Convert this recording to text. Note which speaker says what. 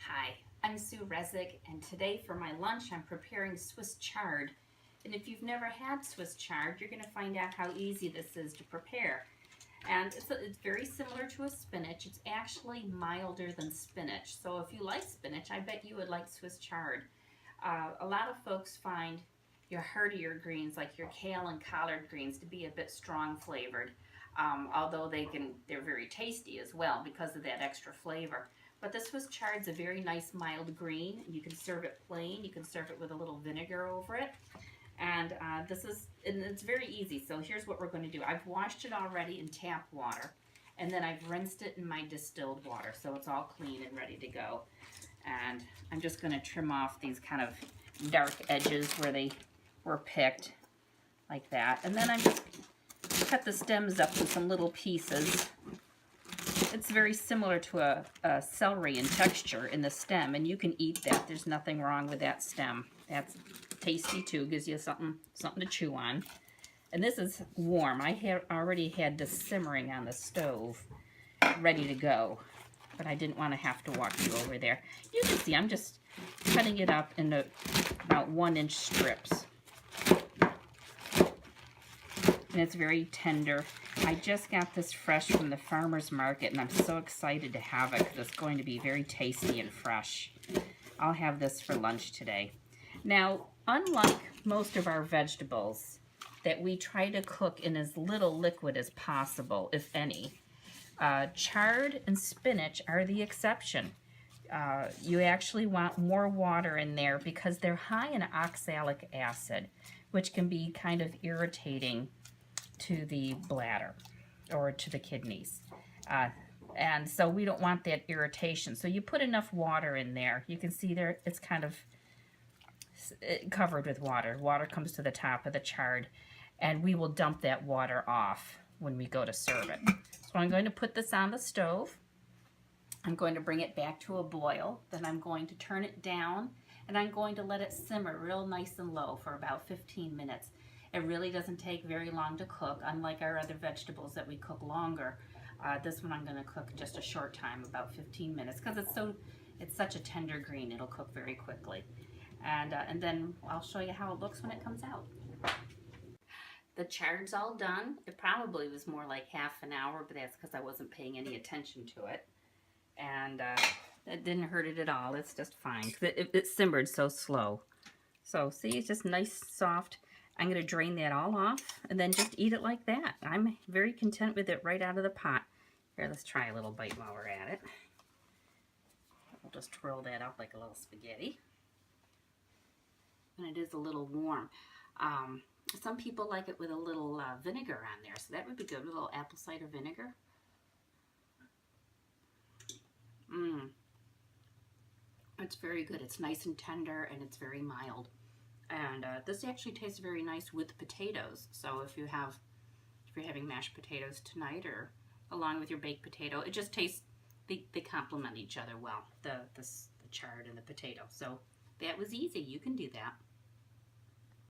Speaker 1: Hi, I'm Sue Resig, and today for my lunch I'm preparing Swiss chard. And if you've never had Swiss chard, you're going to find out how easy this is to prepare. And it's very similar to a spinach. It's actually milder than spinach. So if you like spinach, I bet you would like Swiss chard. A lot of folks find your heartier greens, like your kale and collard greens, to be a bit strong flavored. Although they're very tasty as well because of that extra flavor. But the Swiss chard's a very nice mild green. You can serve it plain. You can serve it with a little vinegar over it. And it's very easy. So here's what we're going to do. I've washed it already in tap water, and then I've rinsed it in my distilled water, so it's all clean and ready to go. And I'm just going to trim off these kind of dark edges where they were picked, like that. And then I'm just cut the stems up in some little pieces. It's very similar to a celery in texture in the stem, and you can eat that. There's nothing wrong with that stem. That's tasty too, gives you something to chew on. And this is warm. I already had this simmering on the stove, ready to go, but I didn't want to have to walk you over there. You can see I'm just cutting it up into about 1-inch strips. And it's very tender. I just got this fresh from the farmer's market, and I'm so excited to have it because it's going to be very tasty and fresh. I'll have this for lunch today. Now, unlike most of our vegetables that we try to cook in as little liquid as possible, if any, chard and spinach are the exception. You actually want more water in there because they're high in oxalic acid, which can be kind of irritating to the bladder or to the kidneys. And so we don't want that irritation. So you put enough water in there. You can see there it's kind of covered with water. Water comes to the top of the chard, and we will dump that water off when we go to serve it. So I'm going to put this on the stove. I'm going to bring it back to a boil. Then I'm going to turn it down, and I'm going to let it simmer real nice and low for about 15 minutes. It really doesn't take very long to cook, unlike our other vegetables that we cook longer. This one I'm going to cook just a short time, about 15 minutes, because it's such a tender green. It'll cook very quickly. And then I'll show you how it looks when it comes out. The chard's all done. It probably was more like half an hour, but that's because I wasn't paying any attention to it. And it didn't hurt it at all. It's just fine. It simmered so slow. So see, it's just nice, soft. I'm going to drain that all off and then just eat it like that. I'm very content with it right out of the pot. Here, let's try a little bite while we're at it. We'll just twirl that up like a little spaghetti. And it is a little warm. Some people like it with a little vinegar on there, so that would be good, a little apple cider vinegar. It's very good. It's nice and tender, and it's very mild. And this actually tastes very nice with potatoes. So if you're having mashed potatoes tonight, or along with your baked potato, it just tastes. They complement each other well. The chard and the potato. So that was easy. You can do that.